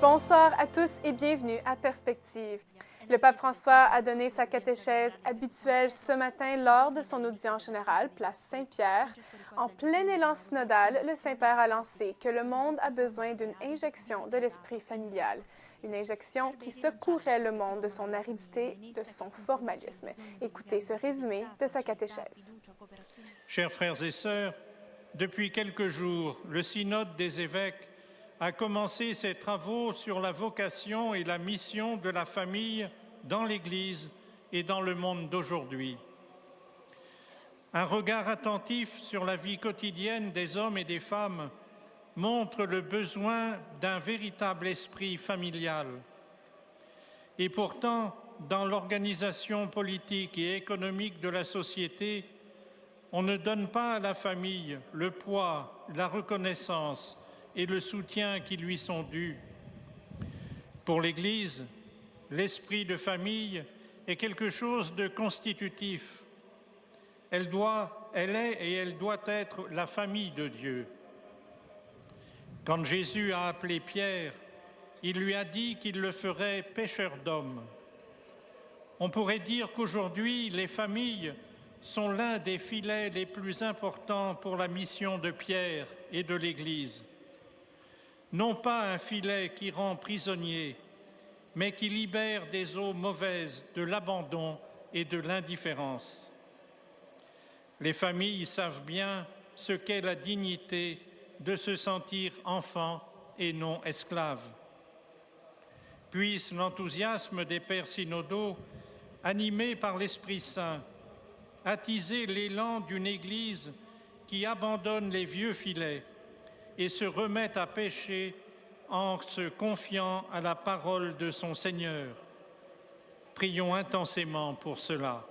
Bonsoir à tous et bienvenue à Perspective. Le pape François a donné sa catéchèse habituelle ce matin lors de son audience générale, place Saint-Pierre. En plein élan synodal, le Saint-Père a lancé que le monde a besoin d'une injection de l'esprit familial. Une injection qui secouerait le monde de son aridité, de son formalisme. Écoutez ce résumé de sa catéchèse. Chers frères et sœurs, depuis quelques jours, le synode des évêques a commencé ses travaux sur la vocation et la mission de la famille dans l'Église et dans le monde d'aujourd'hui. Un regard attentif sur la vie quotidienne des hommes et des femmes montre le besoin d'un véritable esprit familial. Et pourtant, dans l'organisation politique et économique de la société, on ne donne pas à la famille le poids, la reconnaissance et le soutien qui lui sont dus. Pour l'Église, l'esprit de famille est quelque chose de constitutif. Elle est et elle doit être la famille de Dieu. Quand Jésus a appelé Pierre, il lui a dit qu'il le ferait pêcheur d'hommes. On pourrait dire qu'aujourd'hui, les familles sont l'un des filets les plus importants pour la mission de Pierre et de l'Église. Non pas un filet qui rend prisonnier, mais qui libère des eaux mauvaises, de l'abandon et de l'indifférence. Les familles savent bien ce qu'est la dignité de se sentir enfant et non esclave. Puisse l'enthousiasme des pères synodaux, animés par l'Esprit Saint, attiser l'élan d'une Église qui abandonne les vieux filets et se remet à pêcher en se confiant à la parole de son Seigneur. Prions intensément pour cela.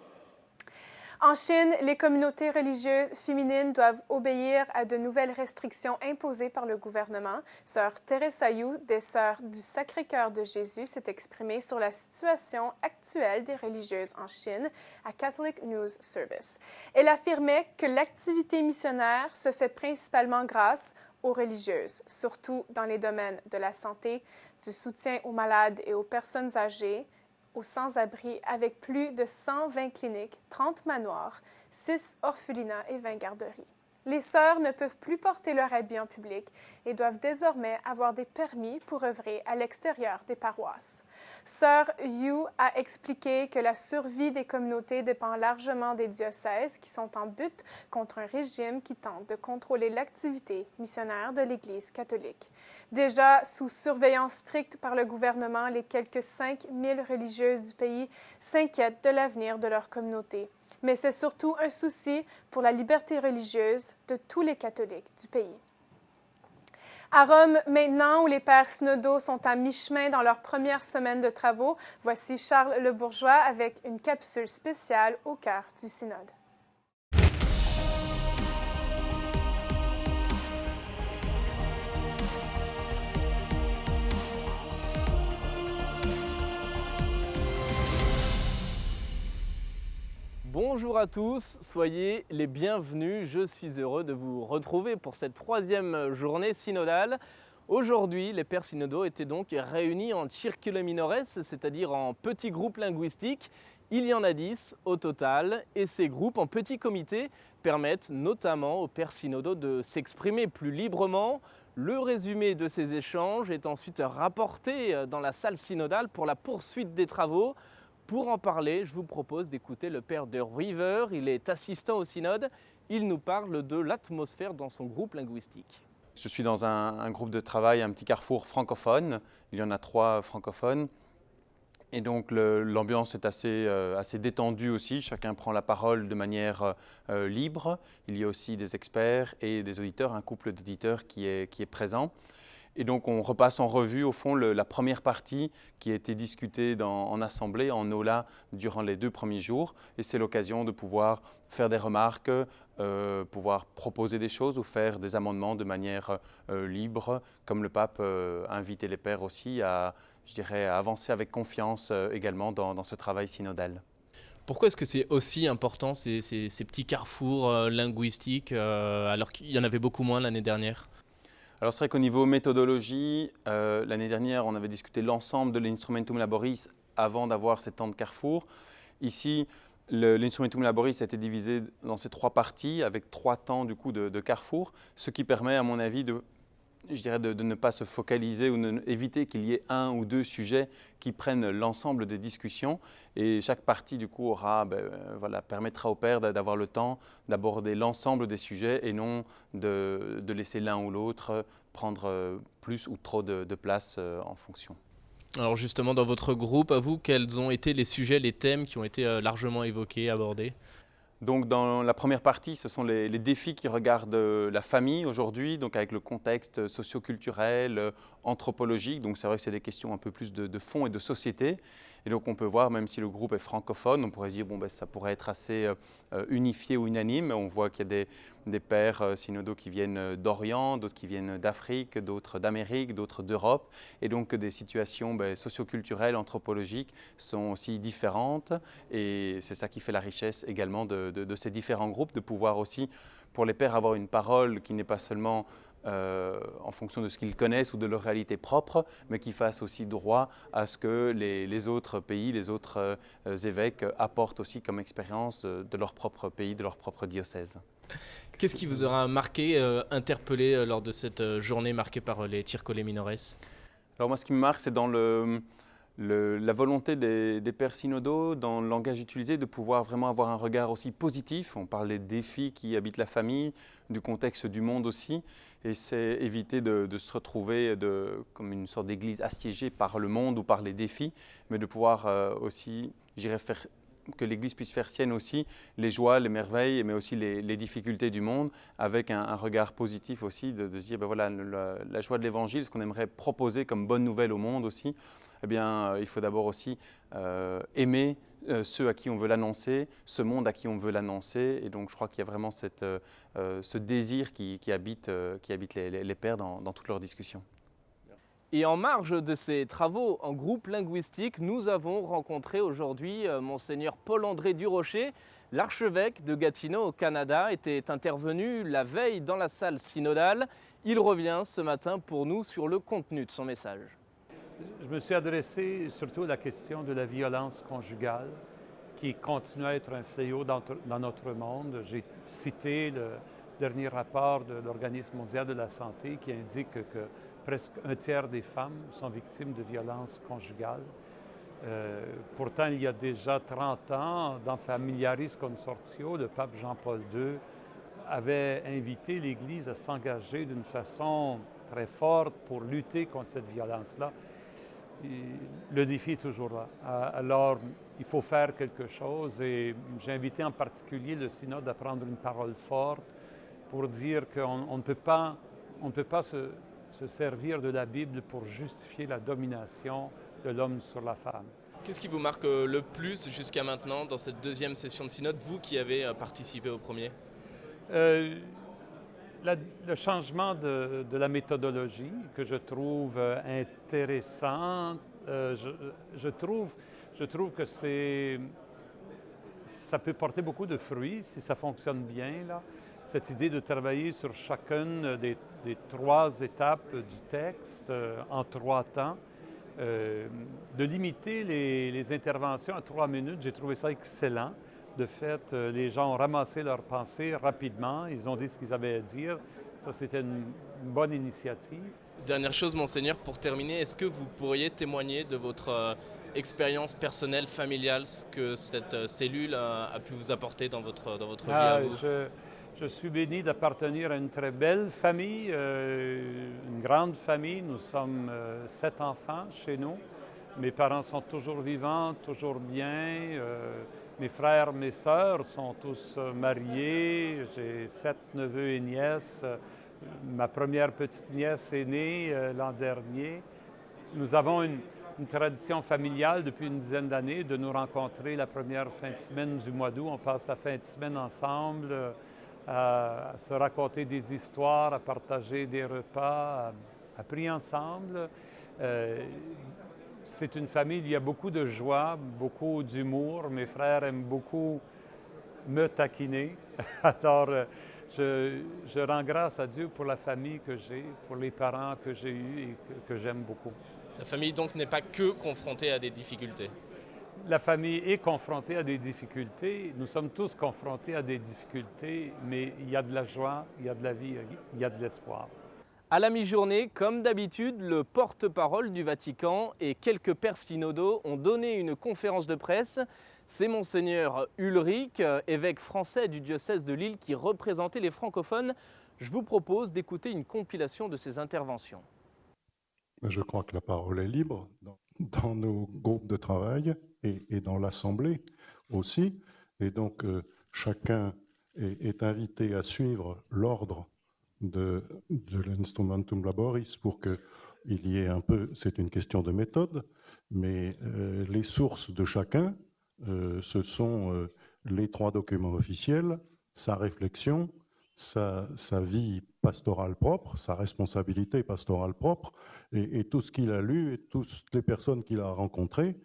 En Chine, les communautés religieuses féminines doivent obéir à de nouvelles restrictions imposées par le gouvernement. Sœur Teresa Yu, des Sœurs du Sacré-Cœur de Jésus, s'est exprimée sur la situation actuelle des religieuses en Chine à Catholic News Service. Elle affirmait que l'activité missionnaire se fait principalement grâce aux religieuses, surtout dans les domaines de la santé, du soutien aux malades et aux personnes âgées, aux sans-abri, avec plus de 120 cliniques, 30 manoirs, 6 orphelinats et 20 garderies. Les sœurs ne peuvent plus porter leur habit en public et doivent désormais avoir des permis pour œuvrer à l'extérieur des paroisses. Sœur Yu a expliqué que la survie des communautés dépend largement des diocèses qui sont en butte contre un régime qui tente de contrôler l'activité missionnaire de l'Église catholique. Déjà sous surveillance stricte par le gouvernement, les quelques 5000 religieuses du pays s'inquiètent de l'avenir de leur communauté. Mais c'est surtout un souci pour la liberté religieuse de tous les catholiques du pays. À Rome, maintenant, où les pères synodaux sont à mi-chemin dans leur première semaine de travaux, voici Charles Le Bourgeois avec une capsule spéciale au cœur du synode. Bonjour à tous, soyez les bienvenus. Je suis heureux de vous retrouver pour cette troisième journée synodale. Aujourd'hui, les pères synodaux étaient donc réunis en circolo minores, c'est-à-dire en petits groupes linguistiques. Il y en a 10 au total et ces groupes en petits comités permettent notamment aux pères synodaux de s'exprimer plus librement. Le résumé de ces échanges est ensuite rapporté dans la salle synodale pour la poursuite des travaux. Pour en parler, je vous propose d'écouter le père de River. Il est assistant au synode. Il nous parle de l'atmosphère dans son groupe linguistique. Je suis dans un groupe de travail, un petit carrefour francophone. Il y en a 3 francophones. Et donc l'ambiance est assez détendue aussi. Chacun prend la parole de manière libre. Il y a aussi des experts et des auditeurs, un couple d'auditeurs qui est présent. Et donc on repasse en revue au fond la première partie qui a été discutée en assemblée, en aula, durant les 2 premiers jours. Et c'est l'occasion de pouvoir faire des remarques, pouvoir proposer des choses ou faire des amendements de manière libre, comme le pape a invité les pères aussi à avancer avec confiance également dans ce travail synodal. Pourquoi est-ce que c'est aussi important ces petits carrefours linguistiques alors qu'il y en avait beaucoup moins l'année dernière ? Alors c'est vrai qu'au niveau méthodologie, l'année dernière, on avait discuté l'ensemble de l'Instrumentum Laboris avant d'avoir ces temps de carrefour. Ici, l'Instrumentum Laboris a été divisé dans ces 3 parties avec 3 temps du coup, de carrefour, ce qui permet à mon avis de ne pas se focaliser ou éviter qu'il y ait 1 ou 2 sujets qui prennent l'ensemble des discussions. Et chaque partie du coup permettra aux pairs d'avoir le temps d'aborder l'ensemble des sujets et non de laisser l'un ou l'autre prendre plus ou trop de place en fonction. Alors justement, dans votre groupe, à vous, quels ont été les sujets, les thèmes qui ont été largement évoqués, abordés ? Donc dans la première partie, ce sont les défis qui regardent la famille aujourd'hui, donc avec le contexte socio-culturel, anthropologique. Donc c'est vrai que c'est des questions un peu plus de fond et de société. Et donc on peut voir, même si le groupe est francophone, on pourrait se dire ça pourrait être assez unifié ou unanime. On voit qu'il y a des pères synodaux qui viennent d'Orient, d'autres qui viennent d'Afrique, d'autres d'Amérique, d'autres d'Europe. Et donc des situations socio-culturelles, anthropologiques sont aussi différentes. Et c'est ça qui fait la richesse également de ces différents groupes, de pouvoir aussi, pour les pères, avoir une parole qui n'est pas seulement en fonction de ce qu'ils connaissent ou de leur réalité propre, mais qui fasse aussi droit à ce que les autres pays, les autres évêques apportent aussi comme expérience de leur propre pays, de leur propre diocèse. Qu'est-ce qui vous aura marqué, interpellé lors de cette journée marquée par les Circoli Minores ? Alors moi, ce qui me marque, c'est dans la volonté des pères synodaux, dans le langage utilisé, de pouvoir vraiment avoir un regard aussi positif. On parle des défis qui habitent la famille, du contexte du monde aussi, et c'est éviter de se retrouver comme une sorte d'église assiégée par le monde ou par les défis, mais de pouvoir aussi, que l'Église puisse faire sienne aussi les joies, les merveilles, mais aussi les difficultés du monde, avec un regard positif aussi, de se dire, la joie de l'Évangile, ce qu'on aimerait proposer comme bonne nouvelle au monde aussi, il faut d'abord aussi aimer ceux à qui on veut l'annoncer, ce monde à qui on veut l'annoncer. Et donc je crois qu'il y a vraiment ce désir qui habite les pères dans toutes leurs discussions. Et en marge de ces travaux en groupe linguistique, nous avons rencontré aujourd'hui Monseigneur Paul-André Durocher. L'archevêque de Gatineau au Canada était intervenu la veille dans la salle synodale. Il revient ce matin pour nous sur le contenu de son message. Je me suis adressé surtout à la question de la violence conjugale qui continue à être un fléau dans notre monde. J'ai cité le dernier rapport de l'Organisme mondial de la santé qui indique que presque 1/3 des femmes sont victimes de violences conjugales. Pourtant, il y a déjà 30 ans, dans Familiaris Consortio, le pape Jean-Paul II avait invité l'Église à s'engager d'une façon très forte pour lutter contre cette violence-là. Le défi est toujours là. Alors, il faut faire quelque chose et j'ai invité en particulier le synode à prendre une parole forte pour dire qu'on ne peut pas se servir de la Bible pour justifier la domination de l'homme sur la femme. Qu'est-ce qui vous marque le plus jusqu'à maintenant dans cette deuxième session de synode, vous qui avez participé au premier ? Le changement de la méthodologie que je trouve intéressant, je trouve que ça peut porter beaucoup de fruits si ça fonctionne bien, là. Cette idée de travailler sur chacune des 3 étapes du texte en 3 temps, de limiter les interventions à 3 minutes, j'ai trouvé ça excellent. De fait, les gens ont ramassé leurs pensées rapidement, ils ont dit ce qu'ils avaient à dire. Ça, c'était une bonne initiative. Dernière chose, Monseigneur, pour terminer, est-ce que vous pourriez témoigner de votre expérience personnelle, familiale, ce que cette cellule a pu vous apporter dans votre vie à vous ? Je suis béni d'appartenir à une très belle famille, une grande famille. Nous sommes 7 enfants chez nous. Mes parents sont toujours vivants, toujours bien. Mes frères, mes sœurs sont tous mariés. J'ai 7 neveux et nièces. Ma première petite nièce est née l'an dernier. Nous avons une tradition familiale depuis une dizaine d'années de nous rencontrer la première fin de semaine du mois d'août. On passe la fin de semaine ensemble, à se raconter des histoires, à partager des repas, à prier ensemble. C'est une famille, il y a beaucoup de joie, beaucoup d'humour. Mes frères aiment beaucoup me taquiner. Alors, Je rends grâce à Dieu pour la famille que j'ai, pour les parents que j'ai eus et que j'aime beaucoup. La famille donc n'est pas que confrontée à des difficultés. La famille est confrontée à des difficultés. Nous sommes tous confrontés à des difficultés, mais il y a de la joie, il y a de la vie, il y a de l'espoir. À la mi-journée, comme d'habitude, le porte-parole du Vatican et quelques pères synodaux ont donné une conférence de presse. C'est Monseigneur Ulrich, évêque français du diocèse de Lille, qui représentait les francophones. Je vous propose d'écouter une compilation de ses interventions. Je crois que la parole est libre dans nos groupes de travail et dans l'Assemblée aussi. Et donc, chacun est invité à suivre l'ordre de l'Instrumentum Laboris pour qu'il y ait un peu, c'est une question de méthode, mais les sources de chacun, ce sont les 3 documents officiels, sa réflexion, sa vie pastorale propre, sa responsabilité pastorale propre, et tout ce qu'il a lu et toutes les personnes qu'il a rencontrées.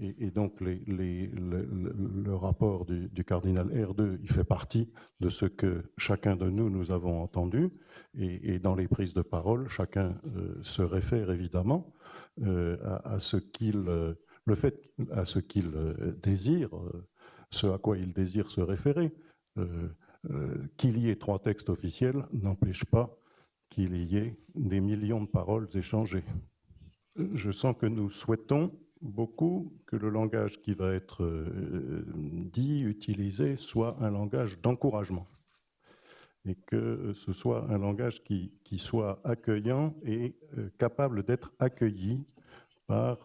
Et donc le rapport du cardinal R2, il fait partie de ce que chacun de nous avons entendu. Et dans les prises de parole, chacun se réfère évidemment à ce qu'il désire, ce à quoi il désire se référer. Qu'il y ait 3 textes officiels n'empêche pas qu'il y ait des millions de paroles échangées. Je sens que nous souhaitons beaucoup que le langage qui va être dit, utilisé, soit un langage d'encouragement et que ce soit un langage qui soit accueillant et capable d'être accueilli par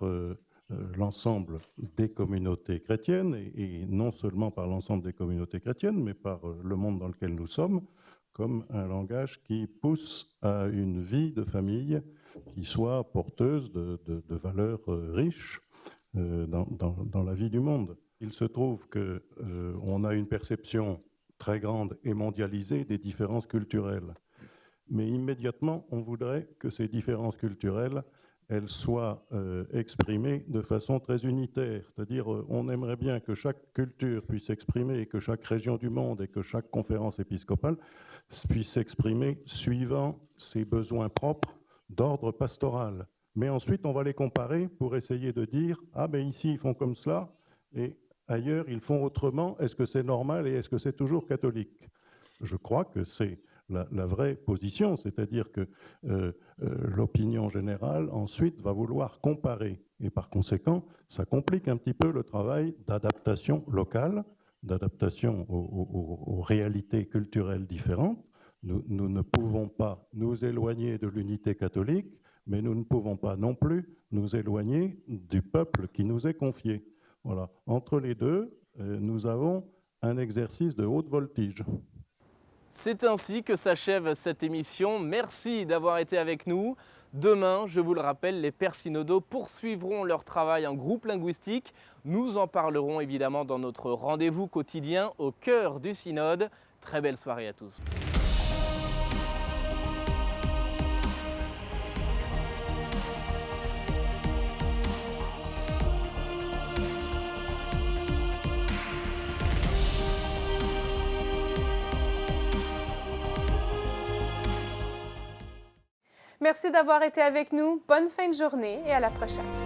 l'ensemble des communautés chrétiennes, et non seulement par l'ensemble des communautés chrétiennes, mais par le monde dans lequel nous sommes, comme un langage qui pousse à une vie de famille qui soit porteuse de valeurs riches dans la vie du monde. Il se trouve qu'on a une perception très grande et mondialisée des différences culturelles, mais immédiatement, on voudrait que ces différences culturelles elles soient exprimées de façon très unitaire. C'est-à-dire, on aimerait bien que chaque culture puisse s'exprimer et que chaque région du monde et que chaque conférence épiscopale puisse s'exprimer suivant ses besoins propres d'ordre pastoral. Mais ensuite, on va les comparer pour essayer de dire « Ah, ben ici, ils font comme cela, et ailleurs, ils font autrement. Est-ce que c'est normal et est-ce que c'est toujours catholique ?» Je crois que c'est la vraie position, c'est-à-dire que l'opinion générale ensuite va vouloir comparer, et par conséquent ça complique un petit peu le travail d'adaptation locale, d'adaptation aux réalités culturelles différentes. Nous ne pouvons pas nous éloigner de l'unité catholique, mais nous ne pouvons pas non plus nous éloigner du peuple qui nous est confié. Voilà. Entre les deux, nous avons un exercice de haute voltige. C'est ainsi que s'achève cette émission. Merci d'avoir été avec nous. Demain, je vous le rappelle, les pères synodaux poursuivront leur travail en groupe linguistique. Nous en parlerons évidemment dans notre rendez-vous quotidien au cœur du synode. Très belle soirée à tous. Merci d'avoir été avec nous. Bonne fin de journée et à la prochaine.